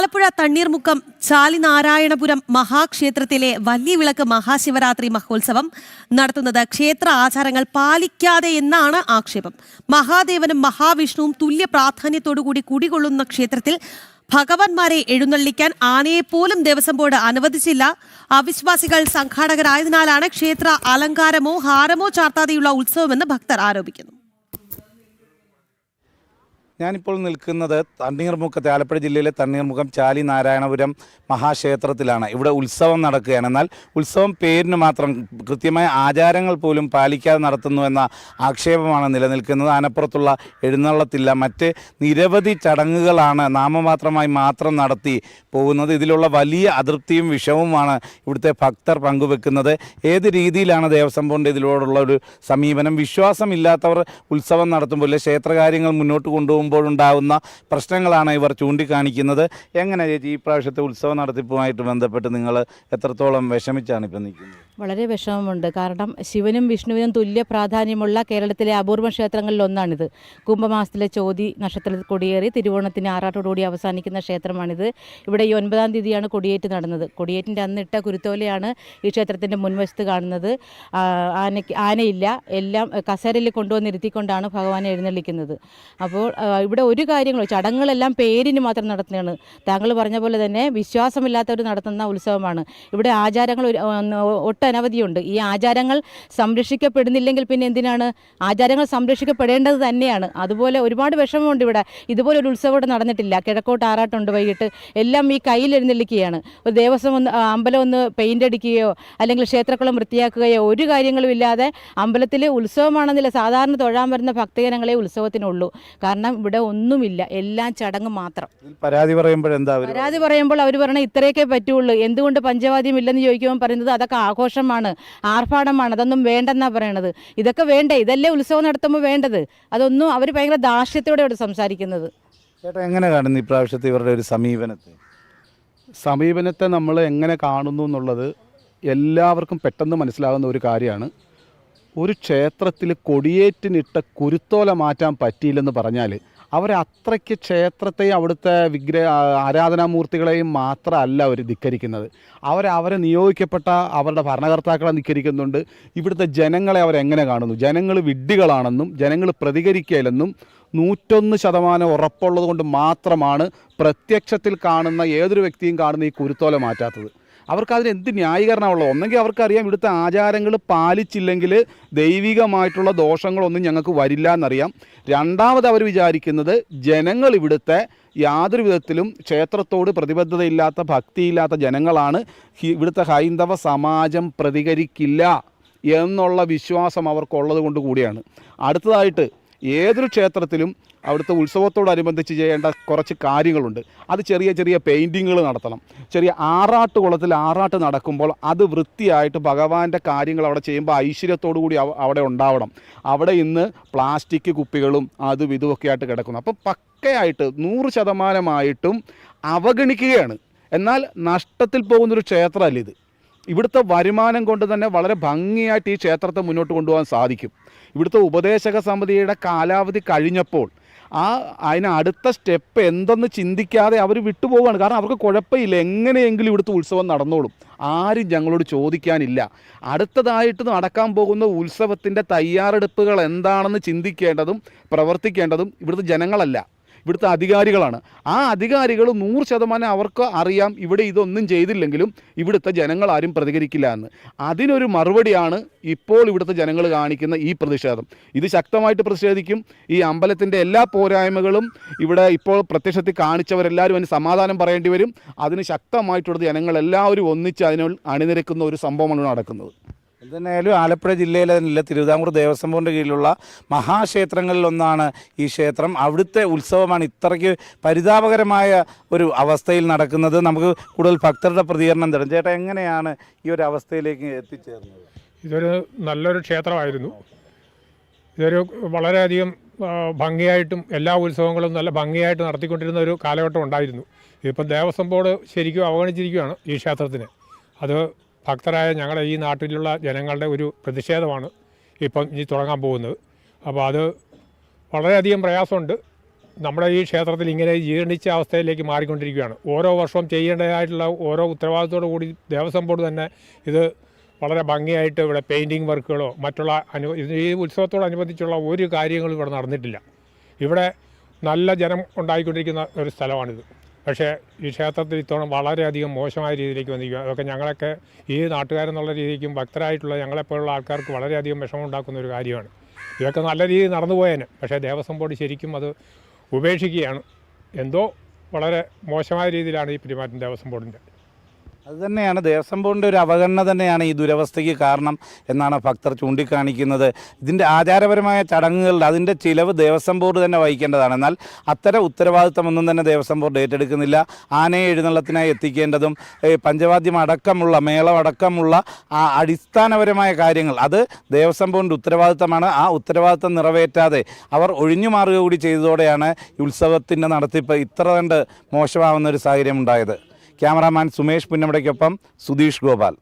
ആലപ്പുഴ തണ്ണീർമുക്കം ചാലിനാരായണപുരം മഹാക്ഷേത്രത്തിലെ വലിയ വിളക്ക് മഹാശിവരാത്രി മഹോത്സവം നടത്തുന്നത് ക്ഷേത്ര ആചാരങ്ങൾ പാലിക്കാതെ എന്നാണ് ആക്ഷേപം. മഹാദേവനും മഹാവിഷ്ണുവും തുല്യ പ്രാധാന്യത്തോടുകൂടി കുടികൊള്ളുന്ന ക്ഷേത്രത്തിൽ ഭഗവാന്മാരെ എഴുന്നള്ളിക്കാൻ ആനയെപ്പോലും ദേവസ്വം ബോർഡ് അനുവദിച്ചില്ല. അവിശ്വാസികൾ സംഘാടകരായതിനാലാണ് ക്ഷേത്ര അലങ്കാരമോ ഹാരമോ ചാർത്താതെയുള്ള ഉത്സവമെന്ന് ഭക്തർ ആരോപിക്കുന്നു. ഞാനിപ്പോൾ നിൽക്കുന്നത് തണ്ണീർമുക്കത്തെ ആലപ്പുഴ ജില്ലയിലെ തണ്ണീർമുക്കം ചാലി നാരായണപുരം മഹാക്ഷേത്രത്തിലാണ്. ഇവിടെ ഉത്സവം നടക്കുകയാണ്. എന്നാൽ ഉത്സവം പേരിന് മാത്രം കൃത്യമായ ആചാരങ്ങൾ പോലും പാലിക്കാതെ നടത്തുന്നു എന്ന ആക്ഷേപമാണ് നിലനിൽക്കുന്നത്. ആനപ്പുറത്തുള്ള എഴുന്നള്ളത്തില്ല, മറ്റ് നിരവധി ചടങ്ങുകളാണ് നാമമാത്രമായി മാത്രം നടത്തി പോകുന്നത്. ഇതിലുള്ള വലിയ അതൃപ്തിയും വിഷവുമാണ് ഇവിടുത്തെ ഭക്തർ പങ്കുവെക്കുന്നത്. ഏത് രീതിയിലാണ് ദേവസ്വം ബോർഡ് ഇതിലോടുള്ള ഒരു സമീപനം? വിശ്വാസമില്ലാത്തവർ ഉത്സവം നടത്തുമ്പോൾ ക്ഷേത്രകാര്യങ്ങൾ മുന്നോട്ട് കൊണ്ടുപോകുമ്പോഴുണ്ടാകുന്ന പ്രശ്നങ്ങളാണ് ഇവർ ചൂണ്ടിക്കാണിക്കുന്നത്. എങ്ങനെ ചേച്ചി ഈ പ്രാവശ്യത്തെ ഉത്സവ നടത്തിപ്പുമായിട്ട് ബന്ധപ്പെട്ട് നിങ്ങൾ എത്രത്തോളം വിഷമിച്ചാണ് ഇപ്പം നിൽക്കുന്നത്? വളരെ വിഷമമുണ്ട്. കാരണം ശിവനും വിഷ്ണുവിനും തുല്യ പ്രാധാന്യമുള്ള കേരളത്തിലെ അപൂർവ ക്ഷേത്രങ്ങളിൽ ഒന്നാണിത്. കുംഭമാസത്തിലെ ചോതി നക്ഷത്രത്തിൽ കൊടിയേറി തിരുവോണത്തിന് ആറാട്ടോടുകൂടി അവസാനിക്കുന്ന ക്ഷേത്രമാണിത്. ഇവിടെ ഈ 9-ാം തീയതിയാണ് കൊടിയേറ്റ് നടന്നത്. കൊടിയേറ്റിൻ്റെ അന്നിട്ട കുരുത്തോലയാണ് ഈ ക്ഷേത്രത്തിൻ്റെ മുൻവശത്ത് കാണുന്നത്. ആനയില്ല, എല്ലാം കസേരയിൽ കൊണ്ടുവന്നിരുത്തിക്കൊണ്ടാണ് ഭഗവാനെ എഴുന്നള്ളിക്കുന്നത്. അപ്പോൾ ഇവിടെ ഒരു കാര്യങ്ങളും ചടങ്ങുകളെല്ലാം പേരിന് മാത്രം നടത്തുന്നതാണ്. താങ്കൾ പറഞ്ഞ പോലെ തന്നെ വിശ്വാസമില്ലാത്തവർ നടത്തുന്ന ഉത്സവമാണ്. ഇവിടെ ആചാരങ്ങൾ ഒട്ടനവധിയുണ്ട്. ഈ ആചാരങ്ങൾ സംരക്ഷിക്കപ്പെടുന്നില്ലെങ്കിൽ പിന്നെ എന്തിനാണ്? ആചാരങ്ങൾ സംരക്ഷിക്കപ്പെടേണ്ടത് തന്നെയാണ്. അതുപോലെ ഒരുപാട് വിഷമമുണ്ട് ഇവിടെ. ഇതുപോലെ ഒരു ഉത്സവം ഇവിടെ നടന്നിട്ടില്ല. കിഴക്കോട്ട് ആറാട്ടുണ്ട് വൈകിട്ട്. എല്ലാം ഈ കയ്യിൽ എഴുന്നള്ളിക്കുകയാണ്. ഒരു ദേവസ്വം അമ്പലം ഒന്ന് പെയിൻ്റ് അടിക്കുകയോ അല്ലെങ്കിൽ ക്ഷേത്രക്കുളം വൃത്തിയാക്കുകയോ ഒരു കാര്യങ്ങളും ഇല്ലാതെ അമ്പലത്തിൽ ഉത്സവമാണെന്നില്ല, സാധാരണ തൊഴാൻ വരുന്ന ഭക്തജനങ്ങളെ ഉത്സവത്തിനുള്ളൂ. കാരണം ഇവിടെ ഒന്നുമില്ല, എല്ലാം ചടങ്ങ് മാത്രം. പരാതി പറയുമ്പോൾ അവർ പറയണത് ഇത്രയൊക്കെ പറ്റുള്ളൂ. എന്തുകൊണ്ട് പഞ്ചവാദ്യം ഇല്ലെന്ന് ചോദിക്കുമ്പോൾ പറയുന്നത് അതൊക്കെ ആഘോഷമാണ്, ആർഭാടമാണ്, അതൊന്നും വേണ്ടെന്നാണ് പറയണത്. ഇതൊക്കെ വേണ്ടേ? ഇതല്ലേ ഉത്സവം നടത്തുമ്പോൾ വേണ്ടത്? അതൊന്നും അവർ ഭയങ്കര ധാർഷ്ട്യത്തോടെ ഇവിടെ സംസാരിക്കുന്നത്. ചേട്ടാ, എങ്ങനെ കാണുന്നു ഈ പ്രാവശ്യത്തെ ഇവരുടെ ഒരു സമീപനത്തെ നമ്മൾ എങ്ങനെ കാണുന്നു എന്നുള്ളത് എല്ലാവർക്കും പെട്ടെന്ന് മനസ്സിലാകുന്ന ഒരു കാര്യമാണ്. ഒരു ക്ഷേത്രത്തിൽ കൊടിയേറ്റിനിട്ട കുരുത്തോല മാറ്റാൻ പറ്റിയില്ലെന്ന് പറഞ്ഞാൽ അവരത്രയ്ക്ക് ക്ഷേത്രത്തെയും അവിടുത്തെ ആരാധനാമൂർത്തികളെയും മാത്രമല്ല അവർ ധിക്കരിക്കുന്നത്. അവരെ നിയോഗിക്കപ്പെട്ട അവരുടെ ഭരണകർത്താക്കളെ ധിക്കരിക്കുന്നുണ്ട്. ഇവിടുത്തെ ജനങ്ങളെ അവരെങ്ങനെ കാണുന്നു? ജനങ്ങൾ വിഡ്ഢികളാണെന്നും ജനങ്ങൾ പ്രതികരിക്കില്ലെന്നും 101% ഉറപ്പുള്ളത് കൊണ്ട് മാത്രമാണ് പ്രത്യക്ഷത്തിൽ കാണുന്ന ഏതൊരു വ്യക്തിയും കാണുന്ന ഈ കുരുത്തോല മാറ്റാത്തത്. അവർക്കതിന് എന്ത് ന്യായീകരണമുള്ളത്? ഒന്നെങ്കിൽ അവർക്കറിയാം ഇവിടുത്തെ ആചാരങ്ങൾ പാലിച്ചില്ലെങ്കിൽ ദൈവികമായിട്ടുള്ള ദോഷങ്ങളൊന്നും ഞങ്ങൾക്ക് വരില്ല എന്നറിയാം. രണ്ടാമത് അവർ വിചാരിക്കുന്നത് ജനങ്ങൾ ഇവിടുത്തെ യാതൊരു വിധത്തിലും ക്ഷേത്രത്തോട് പ്രതിബദ്ധതയില്ലാത്ത ഭക്തിയില്ലാത്ത ജനങ്ങളാണ്, ഇവിടുത്തെ ഹൈന്ദവ സമാജം പ്രതികരിക്കില്ല എന്നുള്ള വിശ്വാസം അവർക്കുള്ളത് കൊണ്ട് കൂടിയാണ്. അടുത്തതായിട്ട് ഏതൊരു ക്ഷേത്രത്തിലും അവിടുത്തെ ഉത്സവത്തോടനുബന്ധിച്ച് ചെയ്യേണ്ട കുറച്ച് കാര്യങ്ങളുണ്ട്. അത് ചെറിയ ചെറിയ പെയിൻറ്റിങ്ങുകൾ നടത്തണം. ചെറിയ ആറാട്ടുകുളത്തിൽ ആറാട്ട് നടക്കുമ്പോൾ അത് വൃത്തിയായിട്ട് ഭഗവാന്റെ കാര്യങ്ങൾ അവിടെ ചെയ്യുമ്പോൾ ഐശ്വര്യത്തോടു കൂടി അവിടെ ഉണ്ടാവണം. അവിടെ ഇന്ന് പ്ലാസ്റ്റിക് കുപ്പികളും അതും ഇതുമൊക്കെ ആയിട്ട് കിടക്കുന്നു. അപ്പോൾ പക്കയായിട്ട് 100% അവഗണിക്കുകയാണ്. എന്നാൽ നഷ്ടത്തിൽ പോകുന്നൊരു ക്ഷേത്രമല്ല ഇത്. ഇവിടുത്തെ വരുമാനം കൊണ്ട് തന്നെ വളരെ ഭംഗിയായിട്ട് ഈ ക്ഷേത്രത്തെ മുന്നോട്ട് കൊണ്ടുപോകാൻ സാധിക്കും. ഇവിടുത്തെ ഉപദേശക സമിതിയുടെ കാലാവധി കഴിഞ്ഞപ്പോൾ അതിന് അടുത്ത സ്റ്റെപ്പ് എന്തെന്ന് ചിന്തിക്കാതെ അവർ വിട്ടുപോവുകയാണ്. കാരണം അവർക്ക് കുഴപ്പമില്ല, എങ്ങനെയെങ്കിലും ഇവിടുത്തെ ഉത്സവം നടന്നോളും, ആരും ഞങ്ങളോട് ചോദിക്കാനില്ല. അടുത്തതായിട്ട് നടക്കാൻ പോകുന്ന ഉത്സവത്തിൻ്റെ തയ്യാറെടുപ്പുകൾ എന്താണെന്ന് ചിന്തിക്കേണ്ടതും പ്രവർത്തിക്കേണ്ടതും ഇവിടുത്തെ ജനങ്ങളല്ല, ഇവിടുത്തെ അധികാരികളാണ്. ആ അധികാരികൾ 100% അവർക്ക് അറിയാം ഇവിടെ ഇതൊന്നും ചെയ്തില്ലെങ്കിലും ഇവിടുത്തെ ജനങ്ങൾ ആരും പ്രതികരിക്കില്ല എന്ന്. അതിനൊരു മറുപടിയാണ് ഇപ്പോൾ ഇവിടുത്തെ ജനങ്ങൾ കാണിക്കുന്ന ഈ പ്രതിഷേധം. ഇത് ശക്തമായിട്ട് പ്രതിഷേധിക്കും. ഈ അമ്പലത്തിൻ്റെ എല്ലാ പോരായ്മകളും ഇവിടെ ഇപ്പോൾ പ്രത്യക്ഷത്തിൽ കാണിച്ചവരെല്ലാവരും അതിന് സമാധാനം പറയേണ്ടി വരും. അതിന് ശക്തമായിട്ടുള്ള ജനങ്ങളെല്ലാവരും ഒന്നിച്ച് അതിനോട് അണിനിരക്കുന്ന ഒരു സംഭവമാണ് നടക്കുന്നത്. എന്തായാലും ആലപ്പുഴ ജില്ലയിലെ തിരുവിതാംകൂർ ദേവസ്വം ബോർഡിൻ്റെ കീഴിലുള്ള മഹാക്ഷേത്രങ്ങളിലൊന്നാണ് ഈ ക്ഷേത്രം. അവിടുത്തെ ഉത്സവമാണ് ഇത്രയ്ക്ക് പരിതാപകരമായ ഒരു അവസ്ഥയിൽ നടക്കുന്നത്. നമുക്ക് കൂടുതൽ ഭക്തരുടെ പ്രതികരണം തരാം. ചേട്ടാ, എങ്ങനെയാണ് ഈ ഒരു അവസ്ഥയിലേക്ക് എത്തിച്ചേർന്നത്? ഇതൊരു നല്ലൊരു ക്ഷേത്രമായിരുന്നു. ഇതൊരു വളരെയധികം ഭംഗിയായിട്ടും എല്ലാ ഉത്സവങ്ങളും നല്ല ഭംഗിയായിട്ട് നടത്തിക്കൊണ്ടിരുന്ന ഒരു കാലഘട്ടം ഉണ്ടായിരുന്നു. ഇതിപ്പം ദേവസ്വം ബോർഡ് ശരിക്കും അവഗണിച്ചിരിക്കുകയാണ് ഈ ക്ഷേത്രത്തിനെ. അത് ഭക്തരായ ഞങ്ങളുടെ ഈ നാട്ടിലുള്ള ജനങ്ങളുടെ ഒരു പ്രതിഷേധമാണ് ഇപ്പം ഇനി തുടങ്ങാൻ പോകുന്നത്. അപ്പോൾ അത് വളരെയധികം പ്രയാസമുണ്ട്. നമ്മുടെ ഈ ക്ഷേത്രത്തിൽ ഇങ്ങനെ ജീർണിച്ച അവസ്ഥയിലേക്ക് മാറിക്കൊണ്ടിരിക്കുകയാണ്. ഓരോ വർഷവും ചെയ്യേണ്ടതായിട്ടുള്ള ഓരോ ഉത്തരവാദിത്തോടു കൂടി ദേവസ്വം ബോർഡ് തന്നെ ഇത് വളരെ ഭംഗിയായിട്ട് ഇവിടെ പെയിൻറ്റിങ് വർക്കുകളോ മറ്റുള്ള ഈ ഉത്സവത്തോടനുബന്ധിച്ചുള്ള ഒരു കാര്യങ്ങളും ഇവിടെ നടന്നിട്ടില്ല. ഇവിടെ നല്ല ജനം ഉണ്ടായിക്കൊണ്ടിരിക്കുന്ന ഒരു സ്ഥലമാണിത്. പക്ഷേ ഈ ക്ഷേത്രത്തിൽ ഇത്തവണ വളരെയധികം മോശമായ രീതിയിലേക്ക് വന്നിരിക്കുക. അതൊക്കെ ഞങ്ങളൊക്കെ ഈ നാട്ടുകാരെന്നുള്ള രീതിക്കും ഭക്തരായിട്ടുള്ള ഞങ്ങളെപ്പോലുള്ള ആൾക്കാർക്ക് വളരെയധികം വിഷമം ഉണ്ടാക്കുന്ന ഒരു കാര്യമാണ്. ഇതൊക്കെ നല്ല രീതിയിൽ നടന്നു പോയേനെ. പക്ഷേ ദേവസ്വം ബോർഡ് ശരിക്കും അത് ഉപേക്ഷിക്കുകയാണ്. എന്തോ വളരെ മോശമായ രീതിയിലാണ് ഈ പെരുമാറ്റം ദേവസ്വം ബോർഡിൻ്റെ. അതുതന്നെയാണ് ദേവസ്വം ബോർഡിൻ്റെ ഒരു അവഗണന തന്നെയാണ് ഈ ദുരവസ്ഥയ്ക്ക് കാരണം എന്നാണ് ഭക്തർ ചൂണ്ടിക്കാണിക്കുന്നത്. ഇതിൻ്റെ ആചാരപരമായ ചടങ്ങുകളിൽ അതിൻ്റെ ചിലവ് ദേവസ്വം ബോർഡ് തന്നെ വഹിക്കേണ്ടതാണ്. എന്നാൽ അത്തരം ഉത്തരവാദിത്തമൊന്നും തന്നെ ദേവസ്വം ബോർഡ് ഏറ്റെടുക്കുന്നില്ല. ആനയെ എഴുന്നള്ളത്തിനായി എത്തിക്കേണ്ടതും പഞ്ചവാദ്യം അടക്കമുള്ള മേളമടക്കമുള്ള ആ അടിസ്ഥാനപരമായ കാര്യങ്ങൾ അത് ദേവസ്വം ബോർഡിൻ്റെ ഉത്തരവാദിത്തമാണ്. ആ ഉത്തരവാദിത്തം നിറവേറ്റാതെ അവർ ഒഴിഞ്ഞു മാറുക കൂടി ചെയ്തതോടെയാണ് ഉത്സവത്തിൻ്റെ നടത്തിപ്പ് ഇത്ര കണ്ട് മോശമാവുന്ന ഒരു സാഹചര്യം ഉണ്ടായത്. ക്യാമറാമാൻ സുമേഷ് പുന്നമടയ്ക്കൊപ്പം സുധീഷ് ഗോപാൽ.